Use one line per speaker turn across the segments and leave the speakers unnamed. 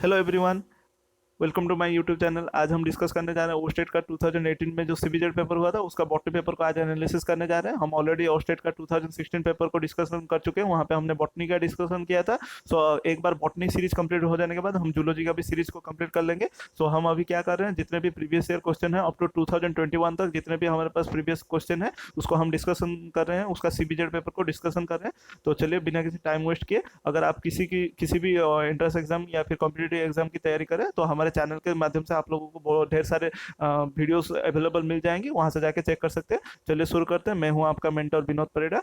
Hello everyone, welcome to my YouTube channel. आज हम discuss करने जा रहे हैं ओस्टेट का 2018 में जो सीबीजेड पेपर हुआ था उसका बॉटनी पेपर को आज एनालिसिस करने जा रहे हैं। हम ऑलरेडी ओस्टेट का 2016 पेपर को डिस्कशन कर चुके हैं, वहाँ पे हमने बॉटनी का डिस्कशन किया था। सो एक बार बॉटनी सीरीज कंप्लीट हो जाने के बाद हम जूलॉजी का भी सीरीज को कंप्लीट कर लेंगे। सो हम अभी क्या कर रहे हैं, जितने भी प्रीवियस ईयर क्वेश्चन है अप टू 2021 तक जितने भी हमारे पास प्रीवियस क्वेश्चन है उसको हम डिस्कशन कर रहे हैं, उसका सीबीजेड पेपर को डिस्कसन कर रहे हैं। तो चलिए बिना किसी टाइम वेस्ट किए, अगर आप किसी भी एंट्रेंस एग्जाम या फिर कॉम्पिटिटिव एग्जाम की तैयारी करें तो हमारे चैनल के माध्यम से आप लोगों को बहुत ढेर सारे वीडियोस अवेलेबल मिल जाएंगे, वहां से जाके चेक कर सकते हैं। चलिए शुरू करते हैं। मैं हूं आपका मेंटर विनोद परेड़ा।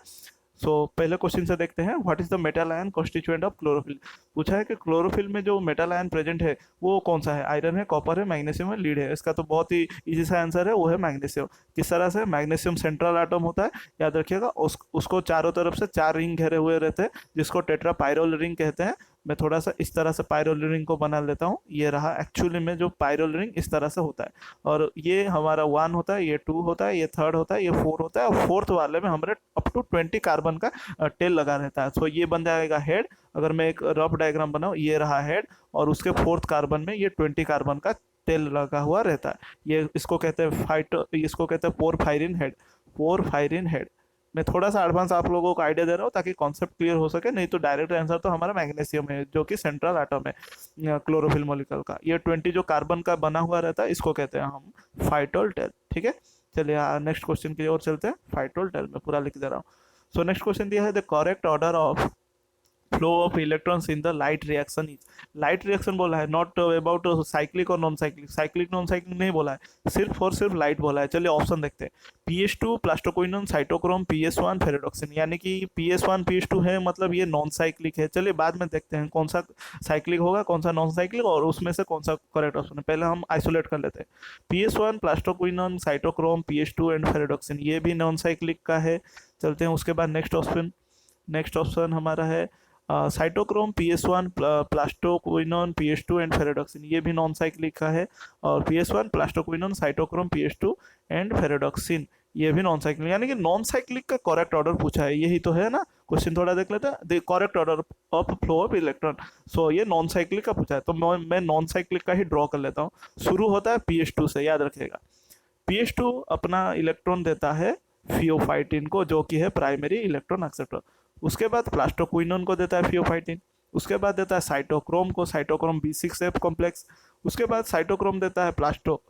पहले क्वेश्चन से देखते हैं, what is the metal ion constituent of chlorophyll. पूछा है कि क्लोरोफिल में जो मेटल आयन प्रेजेंट है वो कौन सा है। आयरन है, कॉपर है, मैग्नीशियम है, लीड है। इसका तो बहुत ही इजी सा आंसर है, वो है मैग्नीशियम। किस तरह से? मैग्नीशियम सेंट्रल एटम होता है, याद रखिएगा। उसको चारों तरफ से 4 रिंग घेरे हुए रहते हैं जिसको टेट्रा पायरोल रिंग कहते हैं। मैं थोड़ा सा इस तरह से पायरोल रिंग को बना लेता हूँ। ये रहा एक्चुअली में जो पायरोल रिंग इस तरह से होता है। और ये हमारा 1 होता है, ये 2 होता है, ये 3rd होता है, ये 4 होता है। और 4th वाले में हमारे अप टू 20 कार्बन का टेल लगा रहता है। सो ये बन जाएगा हेड। अगर मैं एक रफ डायग्राम बनाऊँ, ये रहा हेड और उसके 4th कार्बन में ये 20 कार्बन का तेल लगा हुआ रहता है। ये इसको कहते हैं इसको कहते हैं पोरफायरिन हेड। Porphyrin head. मैं थोड़ा सा एडवांस आप लोगों को आइडिया दे रहा हूँ ताकि कॉन्सेप्ट क्लियर हो सके, नहीं तो डायरेक्ट आंसर तो हमारा मैग्नीशियम है जो कि सेंट्रल एटम है क्लोरोफिल मॉलिक्यूल का। ये 20 जो कार्बन का बना हुआ रहता है इसको कहते हैं हम फाइटोल टेल। ठीक है, चलिए नेक्स्ट क्वेश्चन की ओर चलते हैं। फाइटोल टेल में पूरा लिख दे रहा हूँ। सो नेक्स्ट क्वेश्चन दिया है, the correct order of flow of electrons in the light reaction is. Light reaction बोला है, नॉट अबाउट साइक्लिक और non cyclic. Cyclic non cyclic नहीं बोला है, सिर्फ और सिर्फ लाइट बोला है। चलिए ऑप्शन देखते हैं। PS2 plastoquinone cytochrome PS1 फेरेडोक्सिन। यानी कि PS1 PS2 है, मतलब ये नॉन साइक्लिक है। चलिए बाद में देखते हैं कौन सा साइक्लिक होगा कौन सा नॉन साइक्लिक और उसमें से कौन सा करेक्ट ऑप्शन है। पहले हम आइसोलेट कर लेते हैं। PS1 plastoquinone cytochrome PS2 and फेरेडोक्सिन, ये भी नॉन साइक्लिक का है। चलते हैं उसके बाद नेक्स्ट ऑप्शन। नेक्स्ट ऑप्शन हमारा है cytochrome PS1 plastoquinone PS2 and फेरेडोक्सिन, ये भी नॉन साइक्लिक का है। और PS1 plastoquinone cytochrome PS2 and फेरेडोक्सिन, ये भी नॉन साइक्लिक। यानी कि नॉन साइक्लिक का करेक्ट ऑर्डर पूछा है, यही तो है ना। क्वेश्चन थोड़ा देख लेते हैं, the correct order of flow of electron. So ये नॉन साइक्लिक का पूछा है तो मैं नॉन साइक्लिक का ही ड्रॉ कर लेता हूँ। शुरू होता है PS2 से, याद रखिएगा। PS2 अपना इलेक्ट्रॉन देता है फियोफाइटिन को, जो कि है प्राइमरी इलेक्ट्रॉन एक्सेप्टर। उसके बाद प्लास्टोक्विनोन को देता है फियोफाइटिन। उसके बाद देता है साइटोक्रोम को, साइटोक्रोम B6F कॉम्प्लेक्स। उसके बाद साइटोक्रोम देता है प्लास्टो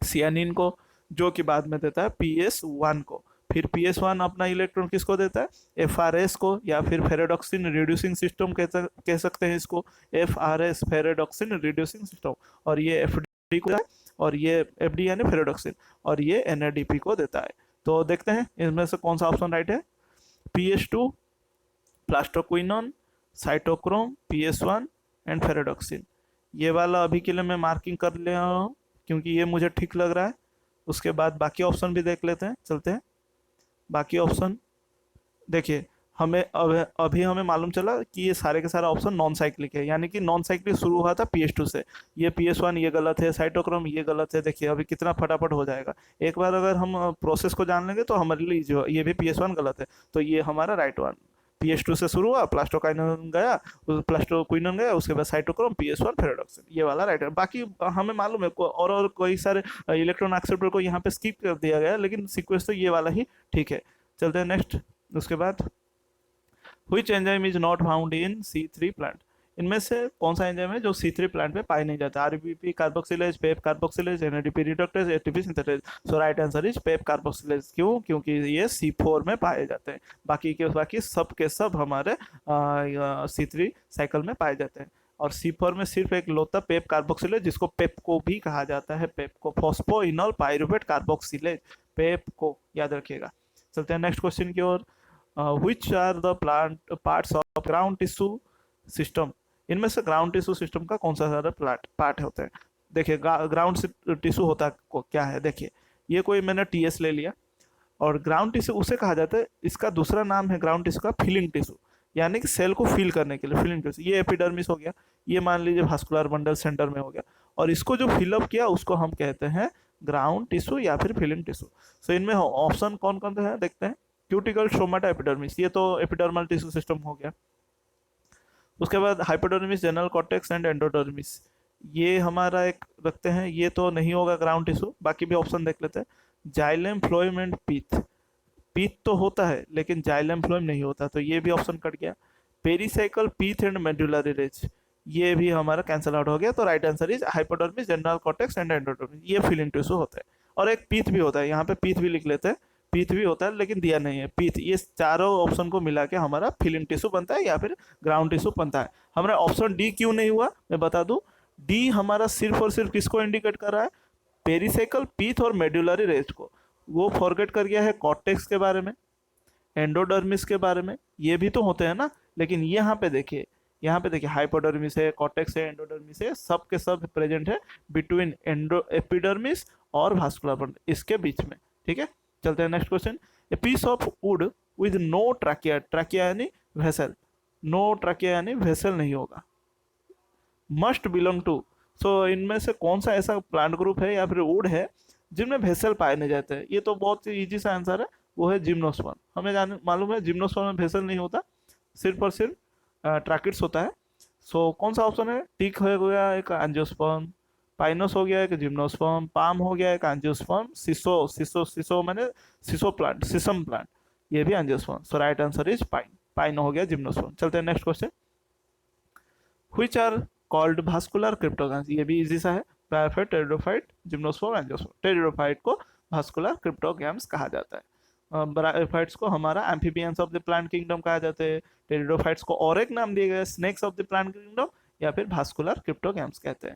सियानिन को, जो कि बाद में देता है PS1 को। फिर PS1 अपना इलेक्ट्रॉन किसको देता है? FRS को, या फिर फेरेडॉक्सिन रिड्यूसिंग सिस्टम कह सकते हैं इसको। FRS ferredoxin reducing system. और ये FD को, और ये FD यानी फेरेडॉक्सिन, और ये NADP को देता है। तो देखते हैं इनमें से कौन सा ऑप्शन राइट है। PS2 plastoquinone cytochrome PS1 and ferredoxin, ये वाला अभी के लिए मैं मार्किंग कर ले रहा हूँ क्योंकि ये मुझे ठीक लग रहा है। उसके बाद बाकी ऑप्शन भी देख लेते हैं, चलते हैं। बाकी ऑप्शन देखिए, हमें अभी हमें मालूम चला कि ये सारे के सारे ऑप्शन नॉन साइक्लिक है, यानी कि नॉन साइक्लिक शुरू हुआ था PS2 से। ये PS1 ये गलत है, साइटोक्रोम ये गलत है। देखिए अभी कितना फटाफट हो जाएगा। एक बार अगर हम प्रोसेस को जान लेंगे तो हमारे लिए इजी हो। ये भी PS1 गलत है, तो ये हमारा राइट वन। PS2 से शुरू हुआ, प्लास्टोक्विनोन गया, प्लास्टोक्विनोन गया, उसके बाद साइटोक्रोम PS1 फेरेडॉक्सिन, ये वाला राइट है। बाकी हमें मालूम है और कई सारे इलेक्ट्रॉन एक्सेप्टर को यहाँ पे स्किप कर दिया गया, लेकिन सीक्वेंस तो ये वाला ही ठीक है। चलते हैं नेक्स्ट। उसके बाद Which enzyme is not found in C3 plant. इनमें से कौन सा एंजाइम है जो C3 प्लांट में पाया नहीं जाता? RBP carboxylase, PEP carboxylase, NADP reductase, ATP synthetase. So right answer is PEP carboxylase. क्यों? क्योंकि ये C4 में पाए जाते हैं। बाकी सब के सब हमारे C3 साइकिल में पाए जाते हैं। और C4 में सिर्फ एक लोता पेप कार्बोक्सिलेज, जिसको पेपको भी कहा जाता है। PEPCO phosphoenol pyruvate carboxylase, PEPCO, याद रखिएगा। चलते हैं नेक्स्ट क्वेश्चन की ओर। Which are the plant parts of ground tissue system. इनमें से ग्राउंड टिश्यू सिस्टम का कौन सा सारा पार्ट होते हैं? देखिए ग्राउंड टिश्यू होता क्या है। देखिए ये कोई मैंने TS ले लिया, और ग्राउंड टिश्यू उसे कहा जाता है, इसका दूसरा नाम है ग्राउंड टिश्यू का फिलिंग टिश्यू, यानी कि सेल को फिल करने के लिए फिलिंग टिश्यू। ये एपिडर्मिस हो गया, ये मान लीजिए वास्कुलर बंडल सेंटर में हो गया, और इसको जो फिलअप किया उसको हम कहते हैं ग्राउंड टिश्यू या फिर फिलिंग टिश्यू। सो इनमें ऑप्शन कौन कौन से हैं देखते हैं। क्यूटिकल, स्ट्रोमाटा, एपिडर्मिस, ये तो एपिडर्मल टिश्यू सिस्टम हो गया। उसके बाद hypodermis, general cortex and endodermis, ये हमारा एक रखते हैं, ये तो नहीं होगा ग्राउंड टिश्यू, बाकी भी ऑप्शन देख लेते हैं। Xylem, phloem and pith, pith तो होता है लेकिन जाइलम फ्लोएम नहीं होता, तो ये भी ऑप्शन कट गया। Pericycle, pith and medullary rays, ये भी हमारा कैंसल आउट हो गया। तो right answer is hypodermis, general cortex and endodermis, ये फीलिंग टिश्यू होता है। और एक पीथ भी होता है, यहाँ पे पीथ भी लिख लेते हैं, पीथ भी होता है लेकिन दिया नहीं है पीथ। ये चारों ऑप्शन को मिला के हमारा फिलिंग टिश्यू बनता है या फिर ग्राउंड टिश्यू बनता है। हमारा ऑप्शन डी क्यों नहीं हुआ मैं बता दूं। डी हमारा सिर्फ और सिर्फ किसको इंडिकेट कर रहा है, पेरिसाइकल, पीथ और मेडुलरी रेज को। वो फॉरगेट कर गया है कॉर्टेक्स के बारे में, एंडोडर्मिस के बारे में, ये भी तो होते हैं ना। लेकिन यहाँ पे देखिए, यहाँ पे देखिए हाइपोडर्मिस है, कॉर्टेक्स है, एंडोडर्मिस है, सब के सब प्रेजेंट है बिटवीन एंडो एपिडर्मिस और भास्कुलर बंड, इसके बीच में। ठीक है, चलते हैं next question. A piece of wood with no trachea, trachea यानी वेसल, नो ट्रैकिया यानी वेसल नहीं होगा, मस्ट बिलोंग टू। सो इनमें से कौन सा ऐसा प्लांट ग्रुप है या फिर वुड है जिनमें वेसल पाए नहीं जाते हैं। ये तो बहुत ही इजी सा आंसर है, वो है जिम्नोस्पर्म। हमें मालूम है जिम्नोस्पर्म में वेसल नहीं होता, सिर्फ और सिर्फ ट्रैकिट्स होता है। सो कौन सा ऑप्शन है, टीक हो गया एक एंजियोस्पर्म, पाइनोस हो गया एक जिम्नोस्पर्म, पाम हो गया एक एंजियोस्पर्म, सिसो, सिसो सिसो मैंने सिसो प्लांट, सिसम प्लांट, ये भी angiosperm. So right answer is pine, pine हो गया जिम्नोस्पर्म। चलते हैं next question. Which are called vascular cryptogams, ये भी इजी सा है, bryophyte, pteridophyte, gymnosperm, angiosperm. Pteridophyte को भास्कुलर क्रिप्टोगैम्स कहा जाता है, ब्रायोफाइट्स को हमारा amphibians of the plant kingdom कहा जाता है, टेरिडोफाइट्स को और एक नाम दिया गया है snacks of the plant kingdom, या फिर भास्कुलर क्रिप्टोगैम्स कहते हैं।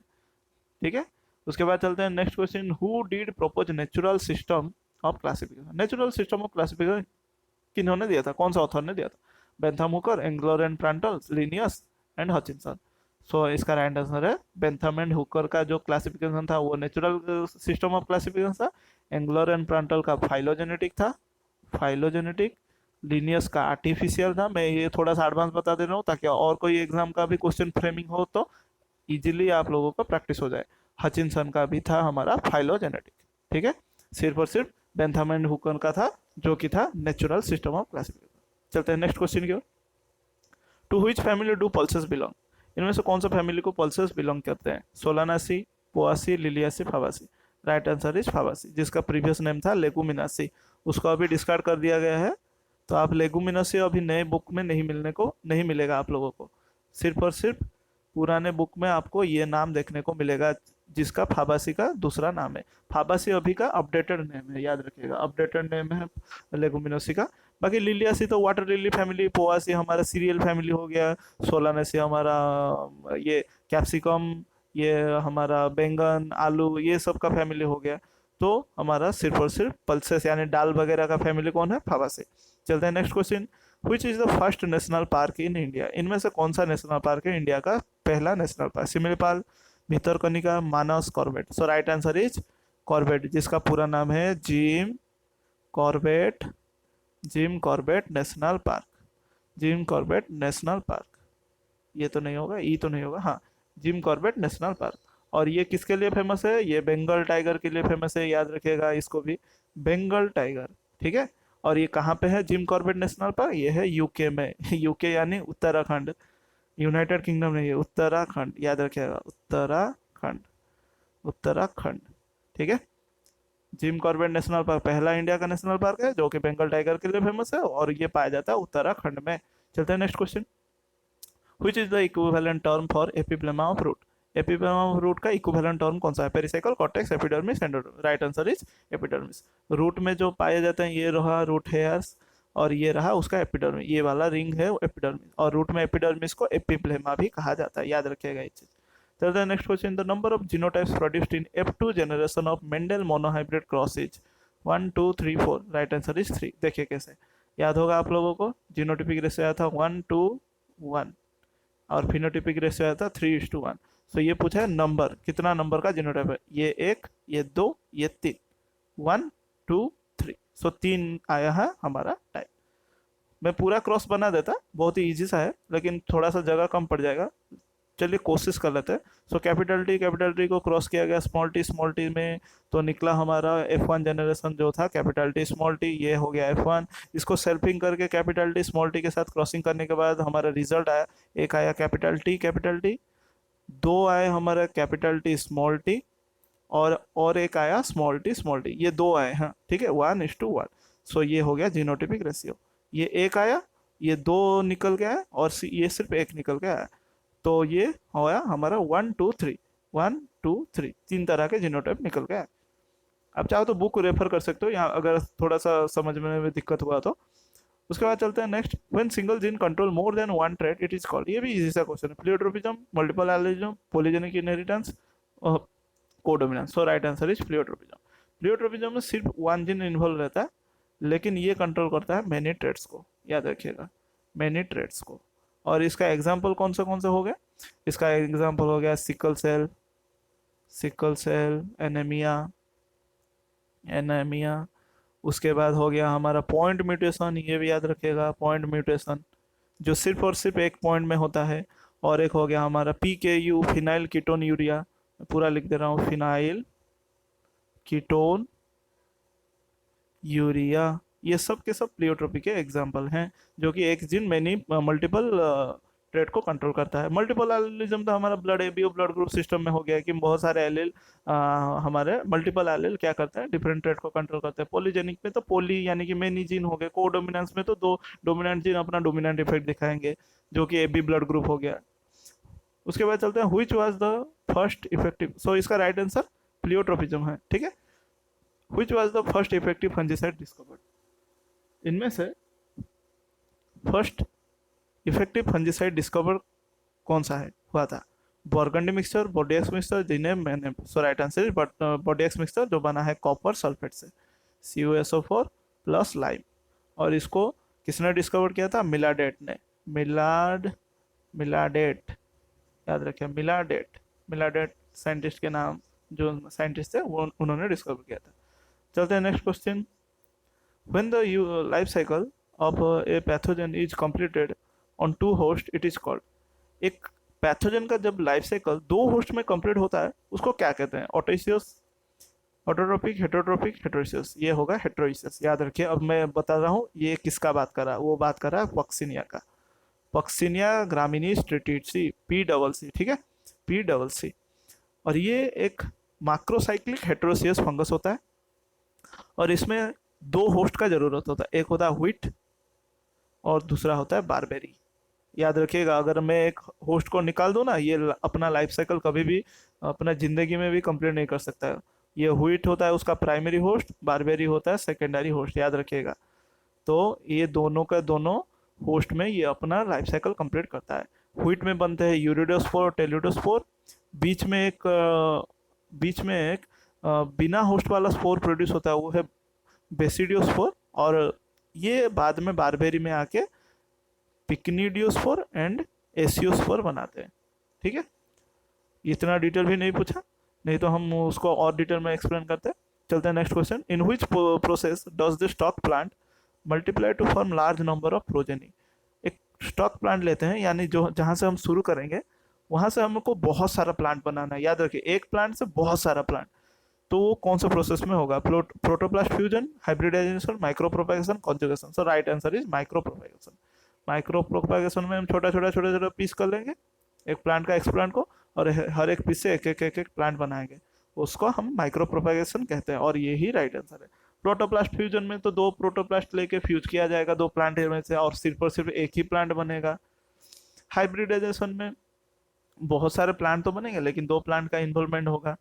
ठीक है, उसके बाद चलते हैं next question. Who did propose natural system of classification, natural system of classification किन्होंने दिया था, कौन सा ऑथर ने दिया था, Bentham Hooker, Engler and Prantl, Linnaeus and Hutchinson. So इसका राइट आंसर है बेंथम एंड हुकर का जो क्लासिफिकेशन था वो नेचुरल सिस्टम ऑफ क्लासिफिकेशन था, एंग्लर एंड प्रांटल का फाइलोजेनेटिक था, फाइलोजेनेटिक, लिनियस का आर्टिफिशियल था। मैं ये थोड़ा सा एडवांस बता दे रहा हूँ ताकि और कोई एग्जाम का भी क्वेश्चन फ्रेमिंग हो तो इजीली आप लोगों को प्रैक्टिस हो जाए। हचिंसन का भी था हमारा फाइलोजेनेटिक। ठीक है, सिर्फ और सिर्फ बेंथम एंड हुकर का था जो कि था नेचुरल सिस्टम ऑफ क्लासिफिकेशन। चलते हैं नेक्स्ट क्वेश्चन की ओर। To which family do pulses belong, इनमें से कौन सा फैमिली को पल्सेस बिलोंग करते हैं, सोलानासी, पोआसी, लिलियासी, फाबासी। राइट आंसर इज फाबासी, जिसका प्रीवियस नेम था लेगुमिनासी, उसको अभी डिस्कार्ड कर दिया गया है। तो आप लेगुमिनासी अभी नए बुक में नहीं मिलेगा आप लोगों को, सिर्फ और सिर्फ पुराने बुक में आपको ये नाम देखने को मिलेगा जिसका फाबासी का दूसरा नाम है। फाबासी अभी का अपडेटेड नेम है, याद रखिएगा, अपडेटेड नेम है लेगुमिनोसी का। बाकी लिलियासी तो वाटर लिली फैमिली, पोआसी हमारा सीरियल फैमिली हो गया, सोलानेसी हमारा ये कैप्सिकम, ये हमारा बैंगन, आलू, ये सब का फैमिली हो गया। तो हमारा सिर्फ और सिर्फ पल्सेस यानी दाल वगैरह का फैमिली कौन है, फाबासी। चलते हैं next question. Which is the first national park in India, इनमें से कौन सा नेशनल पार्क है इंडिया का पहला national park, Similipal, Bhitarkanika, Manas, Corbett. So right answer is Corbett, जिसका पूरा नाम है Corbett, Jim Corbett national park, Jim Corbett national park. ये तो नहीं होगा, ई तो नहीं होगा, हाँ, जिम कॉर्बेट नेशनल पार्क। और ये किसके लिए फेमस है, ये बंगाल टाइगर के लिए फेमस है, याद रखिएगा इसको भी, बंगाल टाइगर। ठीक है, और ये कहाँ पे है जिम कॉर्बेट नेशनल पार्क, ये है यूके में, यूके यानी उत्तराखंड, यूनाइटेड किंगडम नहीं है, उत्तराखंड, याद रखिएगा, उत्तराखंड, उत्तराखंड। ठीक है, जिम कॉर्बेट नेशनल पार्क पहला इंडिया का नेशनल पार्क है जो कि बंगाल टाइगर के लिए फेमस है और ये पाया जाता है उत्तराखंड में। चलते हैं next question. Which is the equivalent term for epiblema of root, epiblema of root का इक्विवेलेंट टर्म कौन सा है, pericycle, cortex, epidermis, endodermis. Right answer is epidermis. Root में जो पाए जाते हैं ये रहा रूट हेयर्स और ये रहा उसका एपिडर्मिस, ये वाला रिंग है एपिडर्मिस, और रूट में एपिडर्मिस को एपिप्लेमा भी कहा जाता है, याद रखिएगा ये चीज। चलते हैं next question. The number of genotypes produced in F2 generation of Mendel monohybrid cross is 1 2 3 4। Right answer is 3। देखिए कैसे याद होगा आप लोगों को, जीनोटिपिक रेशियो आया था 1 2 1 और फिनोटिपिक रेशियो आया था 3:1। सो ये पूछा है नंबर, कितना नंबर का जीनोटाइप है, ये 1, ये 2, ये 3, 1 2 3। सो 3 आया है हमारा टाइप। मैं पूरा क्रॉस बना देता, बहुत ही ईजी सा है लेकिन थोड़ा सा जगह कम पड़ जाएगा, चलिए कोशिश कर लेते हैं। सो कैपिटल टी को क्रॉस किया गया स्मॉल टी में, तो निकला हमारा F1 जनरेशन जो था कैपिटल टी स्मॉल टी, ये हो गया F1। इसको सेल्फिंग करके कैपिटल टी स्मॉल टी के साथ क्रॉसिंग करने के बाद हमारा रिजल्ट आया, एक आया कैपिटल टी, दो आए हमारा कैपिटल टी स्मॉल टी, और एक आया स्मॉल टी, ये दो आए हैं, ठीक है, 1:1। सो ये हो गया जीनोटिपिक रेशियो। ये एक आया, ये दो निकल गया है, और ये सिर्फ एक निकल गया है। तो ये होया हमारा 1 2 3, 1 2 3, तीन तरह के जीनोटाइप निकल गया है। आप चाहो तो बुक रेफर कर सकते हो यहाँ, अगर थोड़ा सा समझने में दिक्कत हुआ तो। उसके बाद चलते हैं next, when single gene control more than one trait it is called, ये भी इजी सा क्वेश्चन है, pleiotropism, multiple allelism, polygenic inheritance, codominance. So right answer is pleiotropism. Pleiotropism में सिर्फ वन जीन इन्वॉल्व रहता है, लेकिन ये कंट्रोल करता है मैनी ट्रेट्स को, याद रखिएगा, मैनी ट्रेट्स को। और इसका एग्जाम्पल कौन से हो गया, इसका एग्जाम्पल हो गया सिकल सेल एनीमिया। उसके बाद हो गया हमारा पॉइंट म्यूटेशन, ये भी याद रखिएगा, पॉइंट म्यूटेशन जो सिर्फ और सिर्फ एक पॉइंट में होता है। और एक हो गया हमारा PKU, फिनाइल कीटोन यूरिया, पूरा लिख दे रहा हूँ, फिनाइल कीटोन यूरिया। ये सब के सब प्लियोट्रोपी के एग्जाम्पल हैं, जो कि एक जीन मैनी मल्टीपल ट्रेट को कंट्रोल करता है। मल्टीपल एलिलिज्म तो हमारा blood ABO blood group system में हो गया कि बहुत सारे एलिल हमारे मल्टीपल एलिल क्या करते हैं, डिफरेंट ट्रेट को कंट्रोल करते हैं। पॉलीजेनिक में तो पॉली यानी कि मेनी जीन हो गए, कोडोमिनेंस में तो दो डोमिनेंट जीन अपना डोमिनेंट इफेक्ट दिखाएंगे, जो कि AB ब्लड ग्रुप हो गया। उसके बाद चलते हैं, which was the first effective, so इसका राइट आंसर प्लियोट्रोपिज्म है, ठीक है। Which was the first effective fungicide discovered, इनमें से फर्स्ट इफेक्टिव फंजीसाइड डिस्कवर कौन सा है हुआ था, Burgundy mixture, Bordeaux mixture, zineb maneb. So right answer is Bordeaux mixture, जो बना है कॉपर सल्फेट से, CuSO4 प्लस लाइम। और इसको किसने डिस्कवर किया था, मिलाडेट ने, मिलाडेट, याद रखिए, मिलाडेट साइंटिस्ट के नाम, जो साइंटिस्ट थे वो उन्होंने डिस्कवर किया था। चलते हैं next question, when the life cycle of a pathogen is completed on 2 host it is called, एक पैथोजन का जब लाइफ साइकिल 2 होस्ट में कंप्लीट होता है उसको क्या कहते हैं, ऑटोइसियस, ऑटोट्रोपिक, हेटरोट्रोपिक, हेटेरोसियस। ये होगा हेटेरोसियस, याद रखिए। अब मैं बता रहा हूँ ये किसका बात कर रहा है, वो बात कर रहा है पक्सिनिया का, पक्सिनिया ग्रामिनीज ट्रिटिसी, PCC, ठीक है, PCC। और ये एक माक्रोसाइक्लिक हेटेरोसियस फंगस होता है, और इसमें 2 होस्ट का जरूरत होता है, एक होता है व्हीट और दूसरा होता है बारबेरी। याद रखिएगा, अगर मैं एक होस्ट को निकाल दूँ ना, ये अपना लाइफ साइकिल कभी भी अपना ज़िंदगी में भी कंप्लीट नहीं कर सकता है। ये व्हीट होता है उसका प्राइमरी होस्ट, बारबेरी होता है सेकेंडरी होस्ट, याद रखिएगा। तो ये दोनों का दोनों होस्ट में ये अपना लाइफ साइकिल कंप्लीट करता है। व्हीट में बनते हैं यूरिडोस्पोर, टेलुडोस्पोर, बीच में एक बिना होस्ट वाला स्पोर प्रोड्यूस होता है, वो है बेसिडियोस्पोर, और ये बाद में बारबेरी में आके पिक्निडियोस्पोर एंड एसियोस्पोर बनाते हैं, ठीक है। इतना डिटेल भी नहीं पूछा, नहीं तो हम उसको और डिटेल में एक्सप्लेन करते हैं। चलते हैं next question, in which process does the stock plant multiply two form large number of progeny. एक स्टॉक प्लांट लेते हैं, यानी जो जहाँ से हम शुरू करेंगे वहाँ से हमको बहुत सारा प्लांट बनाना है, याद रखिए, एक प्लांट से बहुत सारा प्लांट। तो वो कौन सा प्रोसेस में होगा, protoplast fusion, hybridisation, micro propagation, conjugation. So right answer is micro propagation. Micro propagation में हम छोटा पीस कर लेंगे एक प्लांट का एक्सप्लांट को, और हर एक पीस से एक प्लांट बनाएंगे, उसको हम माइक्रो प्रोपेगेशन कहते हैं, और ये ही राइट आंसर है। प्रोटोप्लास्ट फ्यूजन में तो 2 प्रोटोप्लास्ट लेके फ्यूज किया जाएगा 2 प्लांट में से, और सिर्फ एक ही प्लांट बनेगा। हाइब्रिडाइजेशन में बहुत सारे प्लांट तो बनेंगे, लेकिन 2 प्लांट का इन्वॉल्वमेंट होगा।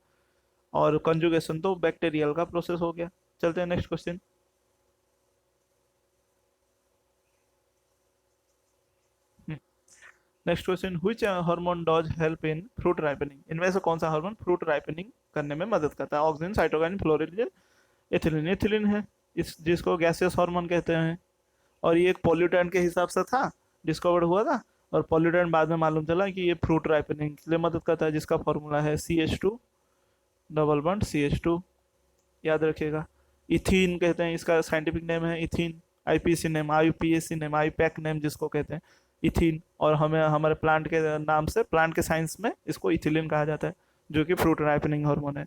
और कंजुगेशन तो बैक्टीरियल का प्रोसेस हो गया। चलते हैं next question, next question, which hormone does help in fruit ripening. इनमें से कौन सा हार्मोन फ्रूट राइपनिंग करने में मदद करता है, ऑक्सिन, साइटोकाइन, फ्लोरिडोजन, एथिलीन। एथिलीन है इस, जिसको गैसियस हार्मोन कहते हैं, और ये एक पॉल्यूटेंट के हिसाब से था, डिस्कवर्ड हुआ था, और पॉल्यूटेंट बाद में मालूम चला कि ये फ्रूट राइपनिंग के लिए मदद करता है, जिसका फॉर्मूला है CH2 डबल बॉन्ड CH2, याद रखिएगा। इथीन कहते हैं, इसका साइंटिफिक नेम है ethene, IPC name, IUPAC name, IPAC name जिसको कहते हैं, इथीन, और हमें हमारे प्लांट के नाम से, प्लांट के साइंस में इसको इथिलीन कहा जाता है, जो कि फ्रूट राइपनिंग हार्मोन है।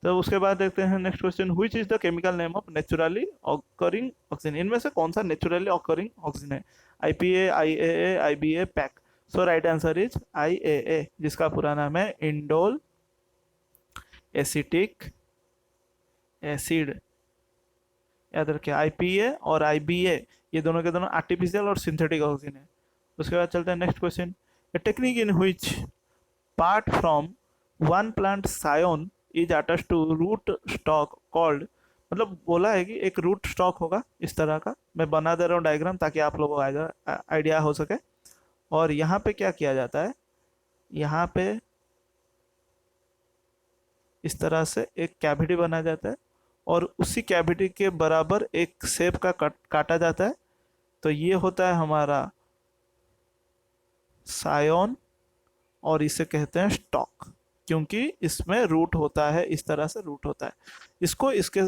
तो उसके बाद देखते हैं next question, which is the chemical name of naturally occurring oxygen. इनमें से कौन सा नेचुरली ऑकरिंग ऑक्सीजन है? IPA, IAA, IBA, pack. So right answer is IAA, जिसका पूरा नाम है इंडोल एसिटिक एसिड। याद रखिए, आईपीए और आईबीए ये दोनों के दोनों आर्टिफिशियल और सिंथेटिक ऑक्सीजन है। उसके बाद चलते हैं next question, a technique in which part from one plant scion is attached to root stock called. मतलब बोला है कि एक रूट स्टॉक होगा इस तरह का, मैं बना दे रहा हूँ डायग्राम ताकि आप लोगों को आइडिया हो सके। और यहाँ पे क्या किया जाता है, यहाँ पे इस तरह से एक कैविटी बना जाता है और उसी कैविटी के बराबर एक शेप का काटा जाता है। तो ये होता है हमारा सायोन और इसे कहते हैं स्टॉक, क्योंकि इसमें रूट होता है, इस तरह से रूट होता है। इसको इसके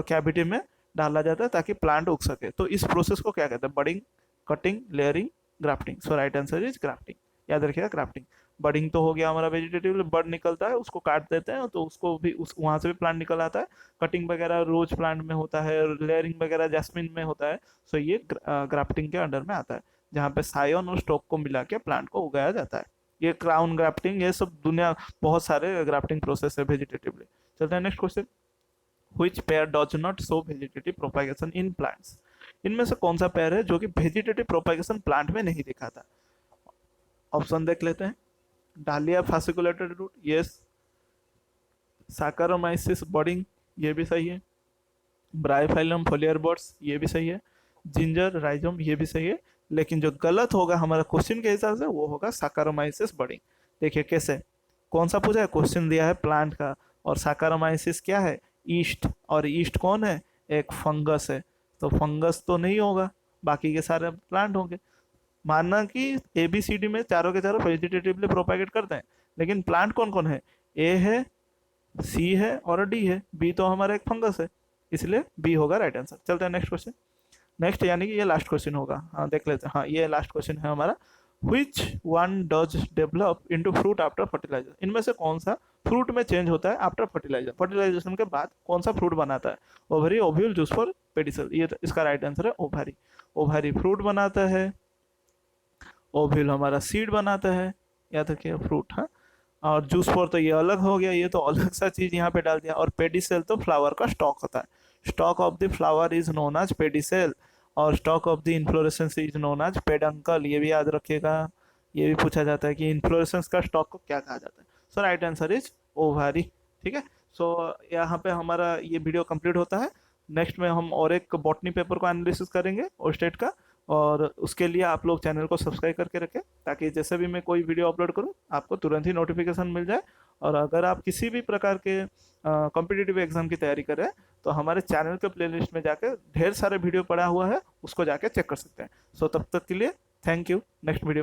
कैविटी में डाला जाता है ताकि प्लांट उग सके। तो इस प्रोसेस को क्या कहते हैं? Budding, cutting, layering, grafting. So right answer is grafting. याद रखिएगा ग्राफ्टिंग। बडिंग तो हो गया हमारा वेजिटेटिव, बड निकलता है, उसको काट देते हैं तो उसको भी उस वहां से भी प्लांट निकल आता है। कटिंग वगैरह रोज प्लांट में होता है, लेयरिंग वगैरह जैस्मिन में होता है। सो ये ग्राफ्टिंग के अंडर में आता है, जहाँ पे सायोन और स्टॉक को मिला के प्लांट को उगाया जाता है। ये क्राउन ग्राफ्टिंग, ये सब दुनिया बहुत सारे ग्राफ्टिंग प्रोसेस है वेजिटेटिवली। चलते हैं next question, which pair does not show vegetative propagation in plants. इनमें से कौन सा पेयर है जो कि वेजिटेटिव प्रोपागेशन प्लांट में नहीं दिखाता? ऑप्शन देख लेते हैं, डालिया फासिकुलेटेड रूट, यस। साकारोमाइसिस बडिंग, ये भी सही है। ब्राइफाइलम फोलियर बर्ड्स, ये भी सही है। जिंजर राइजोम, ये भी सही है। लेकिन जो गलत होगा हमारा क्वेश्चन के हिसाब से वो होगा साकारोमाइसिस बडिंग। देखिए कैसे, कौन सा पूछा है, क्वेश्चन दिया है प्लांट का, और साकारोमाइसिस क्या है? ईस्ट, और ईस्ट कौन है? एक फंगस है। तो फंगस तो नहीं होगा, बाकी के सारे प्लांट होंगे। मानना कि ए बी सी डी में चारों के चारों वेजिटेटिवली प्रोपागेट करते हैं, लेकिन प्लांट कौन कौन है? ए है, सी है और डी है। बी तो हमारा एक फंगस है, इसलिए बी होगा राइट आंसर। चलते हैं नेक्स्ट क्वेश्चन। नेक्स्ट यानी कि ये लास्ट क्वेश्चन होगा, हाँ देख लेते हैं। हाँ ये लास्ट क्वेश्चन है हमारा, which one does develop into fruit after fertilizer। इनमें से कौन सा फ्रूट में चेंज होता है आफ्टर फर्टिलाइजर, फर्टिलाइजेशन के बाद कौन सा फ्रूट बनाता है? Ovary, ovule, juice for, pedicel. ये इसका राइट आंसर है ओवरी। ओवरी फ्रूट बनाता है, ओव्यूल हमारा सीड बनाता है, याद रखिए फ्रूट। हाँ, और जूस फॉर तो ये अलग हो गया, ये तो अलग सा चीज यहाँ पे डाल दिया। और पेडिसेल तो फ्लावर का स्टॉक होता है, stock of the flower is known as pedicel, और stock of the inflorescence is known as peduncle. ये भी याद रखिएगा, ये भी पूछा जाता है कि इन्फ्लोरेसेंस का स्टॉक को क्या कहा जाता है। सो राइट आंसर इज ओवारी। ठीक है, सो यहाँ पे हमारा ये वीडियो कंप्लीट होता है। नेक्स्ट में हम और एक बॉटनी पेपर को एनालिसिस करेंगे और स्टेट का, और उसके लिए आप लोग चैनल को सब्सक्राइब करके रखें ताकि जैसे भी मैं कोई वीडियो अपलोड करूं आपको तुरंत ही नोटिफिकेशन मिल जाए। और अगर आप किसी भी प्रकार के कॉम्पिटिटिव एग्जाम की तैयारी कर रहे हैं तो हमारे चैनल के प्लेलिस्ट में जाकर ढेर सारे वीडियो पड़ा हुआ है, उसको जाके चेक कर सकते हैं। सो तब तक के लिए थैंक यू। Next video